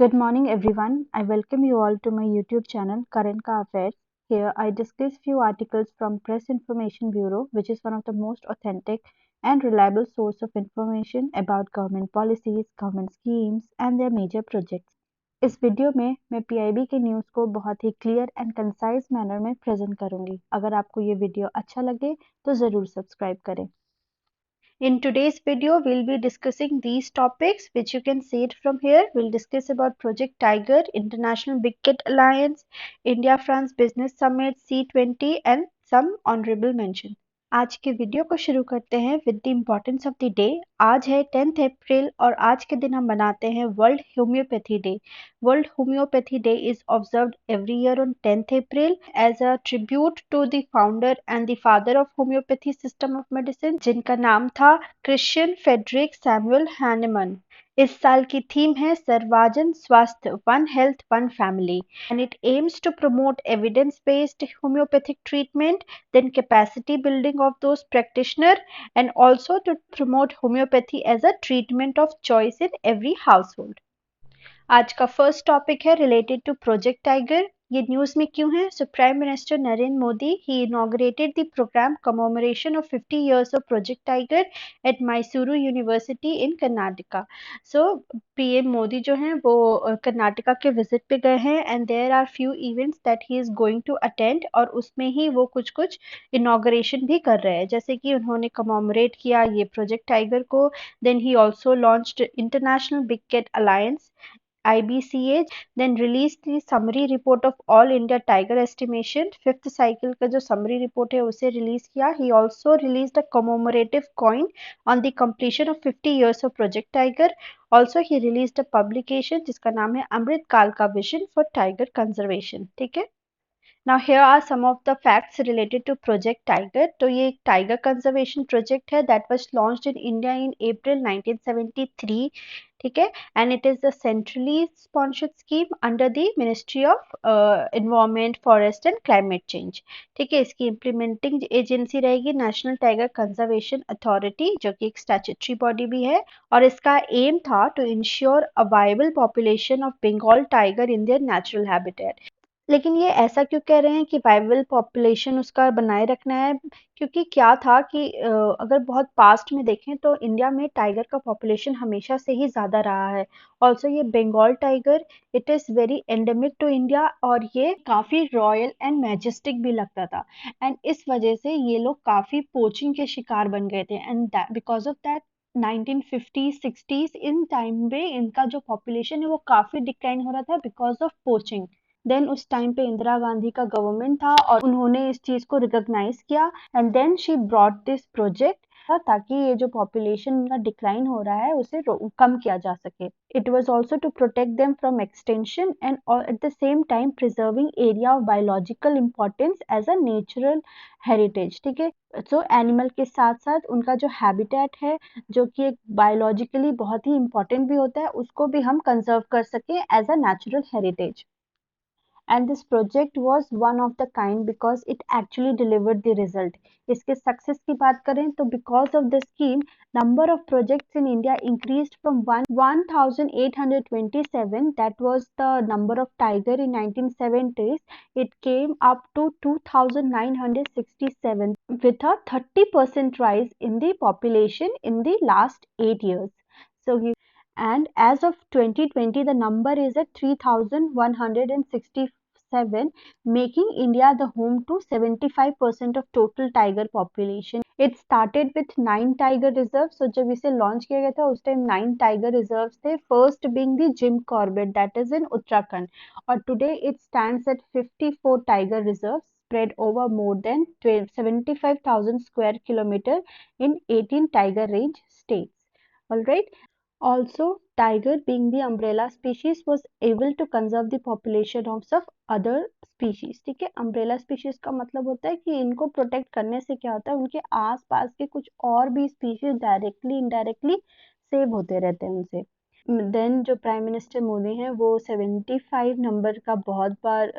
Good morning, everyone. I welcome you all to my YouTube channel, Current Ka Affairs. Here, I discuss few articles from Press Information Bureau, which is one of the most authentic and reliable source of information about government policies, government schemes, and their major projects. इस video में मैं PIB के news को बहुत ही clear and concise manner में present करूंगी। अगर आपको ये वीडियो अच्छा लगे तो ज़रूर सब्सक्राइब करें। In today's video, we'll be discussing these topics, which you can see it from here. We'll discuss about Project Tiger, International Big Cat Alliance, India-France Business Summit, C20 and some honorable mention. आज के video को शुरू करते हैं with the importance of the day. आज है 10th अप्रैल और आज के दिन हम मनाते हैं world homeopathy day. World homeopathy day is observed every year on 10th April as a tribute to the founder and the father of homeopathy system of medicine, जिनका नाम था क्रिश्चियन फेडरिक सैमुअल हैनेमन। इस साल की theme है सर्वजन स्वास्थ्य, one health one family, and it aims to promote evidence based homeopathic treatment, then capacity building of those practitioner, and also to promote homeopathy as a treatment of choice in every household. आज का first topic है related to project tiger. ये news में क्यों है? So prime minister Narendra Modi he inaugurated the programme commemoration of 50 years of project tiger at Mysuru university in Karnataka. So PM Modi जो हैं वो कर्नाटका के विजिट पे गए हैं and there are few events that he is going to attend, और उसमें ही वो कुछ कुछ इनॉग्रेशन भी कर रहे हैं, जैसे कि उन्होंने कमेमोरेट किया ये प्रोजेक्ट टाइगर को। Then he also launched international big cat alliance IBCA, then released the summary report of all India tiger estimation, fifth cycle का जो summary report है उसे release किया। He also released a commemorative coin on the completion of 50 years of Project Tiger. Also he released a publication जिसका नाम है अमृत काल का vision for tiger conservation। ठीक है। Now here are some of the facts related to Project Tiger. तो ये एक टाइगर कंजर्वेशन प्रोजेक्ट है that was launched in India in April 1973. ठीक है, and it is a centrally sponsored scheme under the Ministry of Environment, Forest and Climate Change. ठीक है, इसकी implementing agency रहेगी नेशनल टाइगर कंजर्वेशन अथॉरिटी, जो कि एक स्टैट्यूटरी बॉडी भी है, और इसका एम था to ensure a viable population of Bengal tiger in their natural habitat. लेकिन ये ऐसा क्यों कह रहे हैं कि वाइबल पॉपुलेशन उसका बनाए रखना है? क्योंकि क्या था कि अगर बहुत पास्ट में देखें तो इंडिया में टाइगर का पॉपुलेशन हमेशा से ही ज़्यादा रहा है। ऑल्सो ये Bengal tiger it is very endemic to India, और ये काफ़ी रॉयल एंड मैजेस्टिक भी लगता था, एंड इस वजह से ये लोग काफ़ी पोचिंग के शिकार बन गए थे, and because of that 1950-60s in time पे इनका जो पॉपुलेशन है वो काफ़ी डिक्लाइन हो रहा था बिकॉज ऑफ पोचिंग। देन उस टाइम पे इंदिरा गांधी का गवर्नमेंट था और उन्होंने इस चीज को रिकॉग्नाइज किया, and then she brought this project ताकि ये जो पॉपुलेशन का डिक्लाइन हो रहा है उसे कम किया जा सके। It was also to protect them from extension and at the same time preserving area of biological importance as a natural heritage. ठीक है, सो एनिमल के साथ साथ उनका जो हैबिटेट है, जो कि एक बायोलॉजिकली बहुत ही इंपॉर्टेंट भी होता है, उसको भी हम कंजर्व कर सके as a natural heritage. And this project was one of the kind because it actually delivered the result. इसके सक्सेस की बात करें तो because of the scheme, number of projects in India increased from 1827, that was the number of tiger in 1970s, it came up to 2967 with a 30% rise in the population in the last 8 years. So and as of 2020 the number is at 3167, making India the home to 75% of total tiger population. It started with 9 tiger reserves. So जब इसे launch किया गया था उस time 9 tiger reserves थे, first being the Jim Corbett that is in Uttarakhand, और today it stands at 54 tiger reserves spread over more than 75,000 square kilometer in 18 tiger range states. All right. Also, tiger, being the umbrella species, was able to conserve the population of some other species. ठीक है, umbrella species का मतलब होता है कि इनको protect करने से क्या होता है, उनके आसपास के कुछ और भी स्पीशीज डायरेक्टली इनडायरेक्टली सेव होते रहते हैं उनसे। देन जो प्राइम मिनिस्टर मोदी हैं वो 75 नंबर का बहुत बार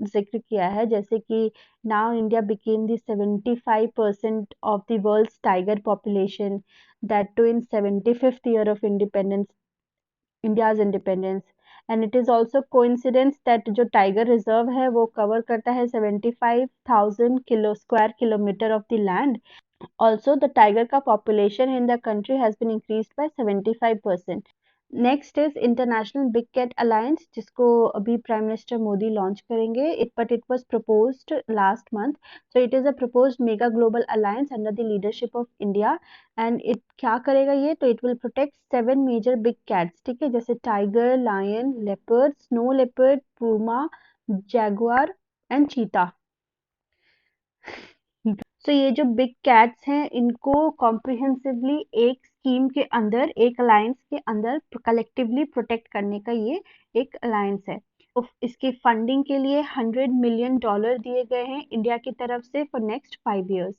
जिक्र किया है, जैसे कि now India became the 75% of the world's tiger population, that too in 75th year of independence, India's independence. And it is also coincidence that जो टाइगर रिजर्व है वो कवर करता है 75,000 square kilometre of the land. Also, the tiger का population in the country has been increased by 75%. Next is international big cat alliance, जिसको अभी prime minister Modi launch करेंगे. But it was proposed last month. So it is a proposed mega global alliance under the leadership of India. And it क्या करेगा ये, तो it will protect 7 major big cats, ठीक है, जैसे tiger, lion, leopard, snow leopard, puma, jaguar and cheetah. So ये जो big cats हैं इनको कॉम्प्रिहेंसिवली एक स्कीम के अंदर, एक अलायंस के अंदर कलेक्टिवली प्रोटेक्ट करने का ये एक अलायंस है. तो इसके फंडिंग के लिए $100 मिलियन दिए गए हैं इंडिया की तरफ से फॉर नेक्स्ट 5 years.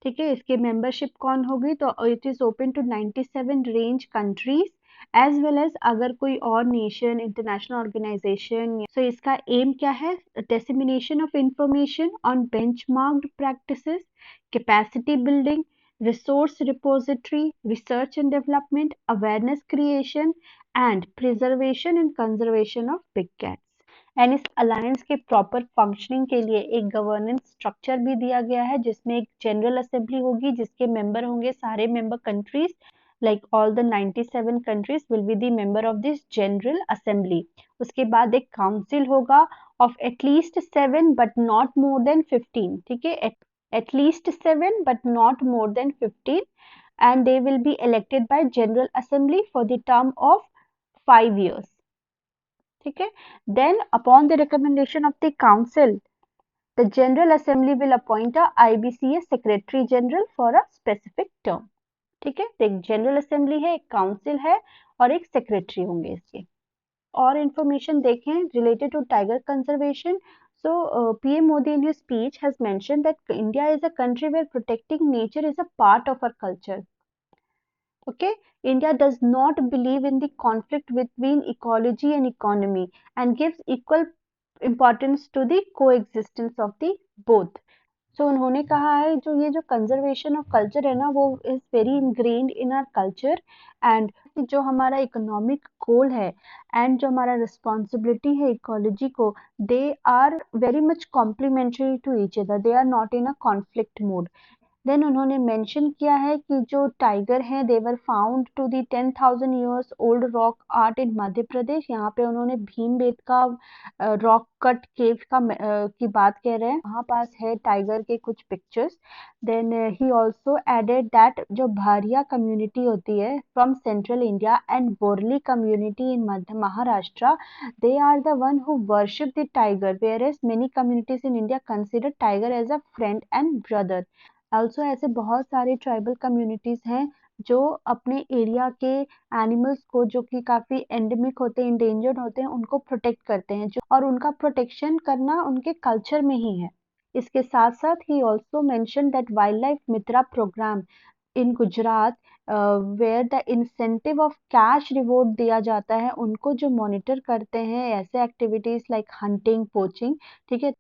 ठीक है, इसके मेंबरशिप कौन होगी, तो it is open to 97 range countries as well as अगर कोई और नेशन, इंटरनेशनल ऑर्गेनाइजेशन. सो इसका एम क्या है, dissemination of information on benchmarked practices, capacity building, resource repository, research and development, awareness creation and preservation and conservation of big cats. And इस alliance के proper functioning के लिए एक गवर्नेंस स्ट्रक्चर भी दिया गया है, जिसमें एक जनरल असेंबली होगी जिसके मेंबर होंगे सारे member countries. Like all the 97 countries will be the member of this general assembly. उसके बाद एक काउंसिल होगा ऑफ at least 7 but not more than 15. ठीक है, at least 7 but not more than 15. And they will be elected by general assembly for the term of 5 years. ठीक है, then upon the recommendation of the council the general assembly will appoint a IBCA secretary general for a specific term. ठीक है, तो एक general assembly है, एक council है और एक सेक्रेटरी होंगे इसके. और इंफॉर्मेशन देखें related to tiger conservation. So, PM Modi in his speech has mentioned that India is a country where protecting nature is a part of our culture. Okay, India does not believe in the conflict between ecology and economy and gives equal importance to the coexistence of the both. So उन्होंने कहा है जो ये जो conservation of culture है ना वो is very ingrained in our culture. And जो हमारा इकोनॉमिक गोल है एंड जो हमारा रिस्पॉन्सिबिलिटी है इकोलॉजी को, they are very much complementary to each other, they are not in a conflict mode. Then उन्होंने मेंशन किया है कि जो टाइगर हैं they were found to the 10,000 years old rock art in Madhya Pradesh. यहाँ पे उन्होंने भीमबेटका रॉक कट केव की बात कह रहे हैं, वहाँ पास है टाइगर के कुछ pictures. Then he also added that जो भारिया कम्युनिटी होती है from central India and Borli community in Madhya Maharashtra, they are the one who worship the tiger, whereas many communities in India consider tiger as a friend and brother. Also ऐसे बहुत सारे tribal communities हैं जो अपने area के animals को, जो कि काफी एंडेमिक होते हैं, इंडेंजर्ड होते हैं, उनको प्रोटेक्ट करते हैं, जो और उनका प्रोटेक्शन करना उनके कल्चर में ही है. इसके साथ साथ ही also mention that wildlife Mitra programme in Gujarat where the incentive of cash reward दिया जाता है उनको जो मॉनिटर करते हैं ऐसे एक्टिविटीज लाइक हंटिंग, पोचिंग. ठीक है,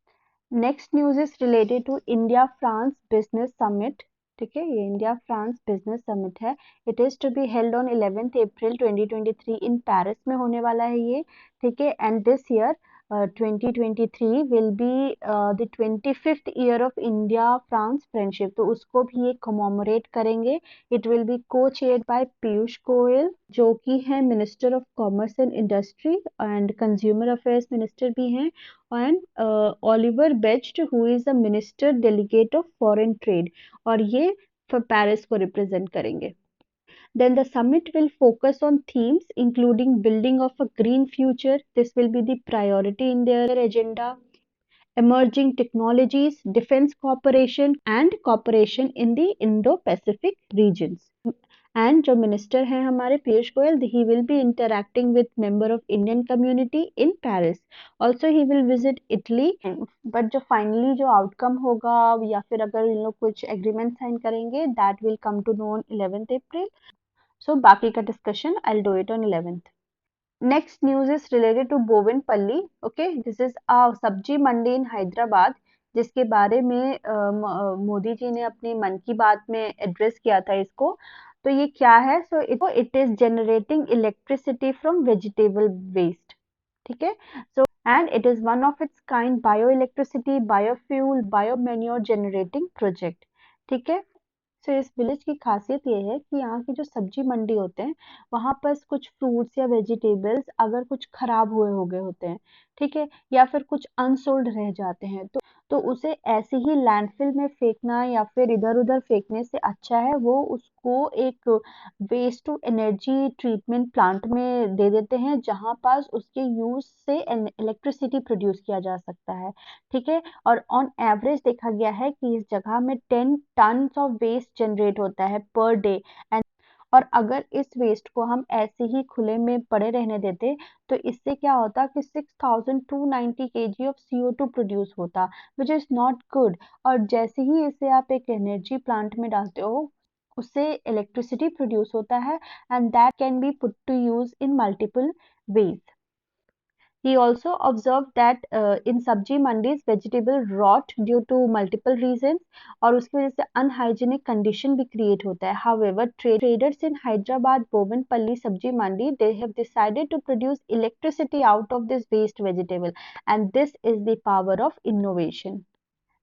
next news is related to India France business summit. ठीक है, ये इंडिया फ्रांस बिजनेस समिट है. It is to be held on 11th April 2023 in Paris में होने वाला है ये. ठीक है, and this year 2023 will be the 25th year of India France friendship, तो उसको भी ये कमोमोरेट करेंगे. It will be co chaired by Piyush Goyal जो कि है minister of commerce and industry and consumer affairs minister भी हैं, and Oliver best who is the minister delegate of foreign trade, और ये पेरिस को रिप्रेजेंट करेंगे. Then the summit will focus on themes including building of a green future. This will be the priority in their agenda. Emerging technologies, defense cooperation and cooperation in the Indo-Pacific regions. And जो minister हैं हमारे Piyush Goyal, he will be interacting with member of Indian community in Paris. Also he will visit Italy. But जो finally जो outcome होगा या फिर अगर इन लोग कुछ एग्रीमेंट साइन करेंगे that will come to know on 11th April. So बाकी का discussion I will do it on 11th. Next news is related to Bovenpalli. Okay, this is a सब्जी मंडी in हैदराबाद जिसके बारे में मोदी जी ने अपने मन की बात में एड्रेस किया था इसको. तो ये क्या है? So it is generating electricity from vegetable waste, ठीक है। So and it is one of its kind bio electricity, biofuel, biomanure generating project, ठीक है। तो इस विलेज की खासियत ये है कि यहाँ की जो सब्जी मंडी होते हैं, वहाँ पर कुछ फ्रूट्स या वेजिटेबल्स अगर कुछ खराब हुए हो गए होते हैं, ठीक है, या फिर कुछ अनसोल्ड रह जाते हैं, तो उसे ऐसे ही लैंडफिल में फेंकना या फिर इधर उधर फेंकने से अच्छा है वो उसको एक waste to energy treatment plant में दे देते हैं, जहाँ पास उसके यूज से इलेक्ट्रिसिटी प्रोड्यूस किया जा सकता है, ठीक है। और ऑन एवरेज देखा गया है कि इस जगह में 10 टन्स ऑफ वेस्ट जनरेट होता है पर डे। एंड और अगर इस वेस्ट को हम ऐसे ही खुले में पड़े रहने देते, तो इससे क्या होता कि 6290 kg ऑफ CO2 प्रोड्यूस होता, विच इज नॉट गुड। और जैसे ही इसे आप एक एनर्जी प्लांट में डालते हो, उससे इलेक्ट्रिसिटी प्रोड्यूस होता है, and that can be put to use in multiple ways. He also observed that in sabji mandis vegetable rot due to multiple reasons और उसकी वजह से unhygienic condition भी create होता है. However, traders in Hyderabad Bovenpalli sabji mandi, they have decided to produce electricity out of this waste vegetable, and this is the power of innovation.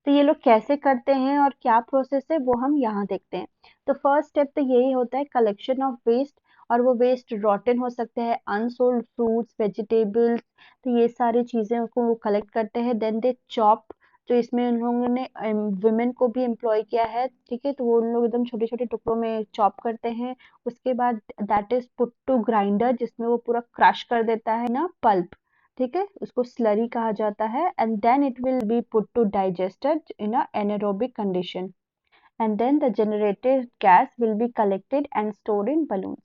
तो ये लोग कैसे करते हैं और क्या प्रोसेस है वो हम यहाँ देखते हैं। तो फर्स्ट स्टेप तो यही होता है, कलेक्शन ऑफ वेस्ट। और वो वेस्ट रॉटन हो सकते हैं, अनसोल्ड फ्रूट्स, वेजिटेबल्स, तो ये सारी चीजें को कलेक्ट करते हैं। देन दे चॉप, तो इसमें उन लोगों ने वुमेन को भी एम्प्लॉय किया है, ठीक है। तो वो उन लोग एकदम छोटे छोटे टुकड़ों में चॉप करते हैं। उसके बाद that is put to grinder, जिसमें वो पूरा क्रश कर देता है ना, पल्प, ठीक है, उसको स्लरी कहा जाता है। And then it will be put to digested in a anaerobic condition, and then the generated gas will be collected and stored in balloons.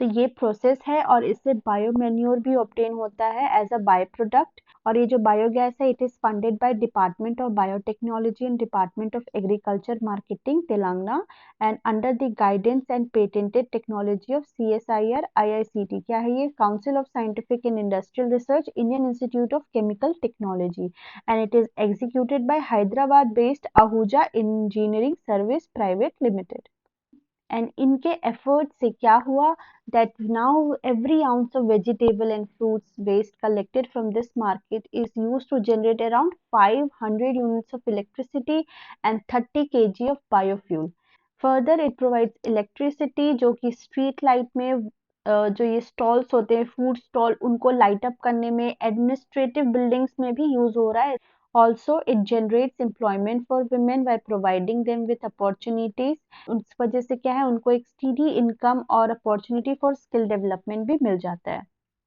तो ये प्रोसेस है और इससे बायोमैन्योर भी ऑब्टेन होता है एज अ बाय प्रोडक्ट। और ये जो बायोगैस है, it is funded by department of biotechnology and department of agriculture marketing Telangana, and under the guidance and patented technology of CSIR IICT। क्या है ये? Council of scientific and industrial research, Indian institute of chemical technology, and it is executed by Hyderabad based Ahuja engineering service private limited. And इनके effort से क्या हुआ, that now every ounce of vegetable and fruits waste collected from this market is used to generate around 500 units of electricity and 30 kg of biofuel. Further, it provides electricity जो कि street light में जो ये stalls होते हैं, food stall, उनको light up करने में, एडमिनिस्ट्रेटिव बिल्डिंग्स में भी यूज हो रहा है। Also, it generates employment for women by providing them with opportunities. उस वजह से क्या है, उनको एक स्टीडी इनकम और अपॉर्चुनिटी फॉर स्किल डेवलपमेंट भी मिल जाता है।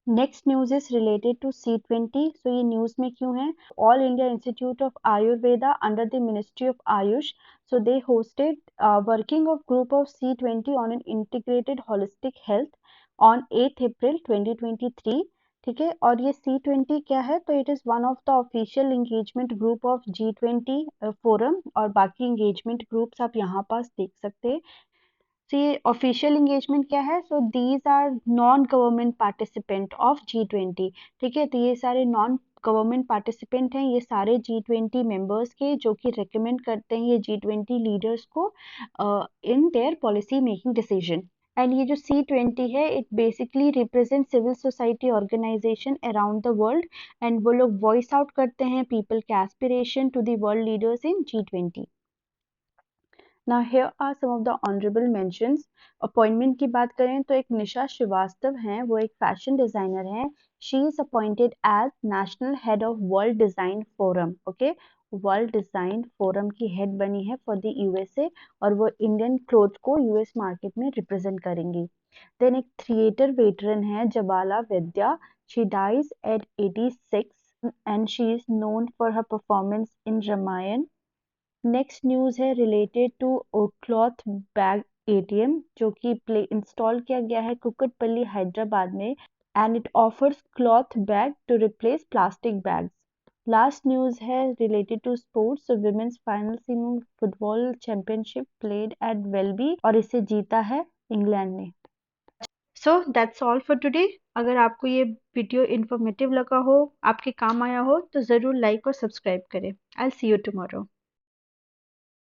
Next news is related to C20। सो ये न्यूज में क्यों है? All India institute of Ayurveda under the ministry of AYUSH, so they hosted a working of group of C20 on an integrated holistic health on 8th April 2023, ठीक है। और ये C20 क्या है? तो it is one of the official engagement group of G20 forum, और बाकी engagement groups आप यहाँ पास देख सकते हैं। तो ये ऑफिशियल एंगेजमेंट क्या है? So these are non government participant of G20, ठीक है। तो ये सारे नॉन गवर्नमेंट पार्टिसिपेंट हैं, ये सारे G20 मेंबर्स के, जो कि रिकमेंड करते हैं ये G20 लीडर्स को in their policy making decision. And ये जो C20 है, it basically represent civil society organisation around the world, and वो लोग वॉइस आउट करते हैं पीपल के aspiration to the world leaders in G20। Now here are some of the honorable mentions. Appointment की बात करें तो एक निशा श्रीवास्तव हैं, वो एक फैशन डिजाइनर हैं। She is appointed as national head of world design forum, okay. World design forum की हेड बनी है फॉर द USA, और वो इंडियन क्लोथ को US मार्केट में रिप्रेजेंट करेंगी। देन एक थिएटर वेटरन है Jabala Vidya, she dies at 86 and she is known for her performance in Ramayan. Next news है related to cloth bag ATM, जो कि इंस्टॉल किया गया है कुकटपल्ली हैदराबाद में, and it offers cloth bag to replace plastic bags. Last news है related to sports, women's final football championship played at वेलबी, और इसे जीता है इंग्लैंड ने। So that's all for today. अगर आपको ये वीडियो इन्फॉर्मेटिव लगा हो, आपके काम आया हो, तो ज़रूर लाइक और सब्सक्राइब करें। आई सी यू टुमारो।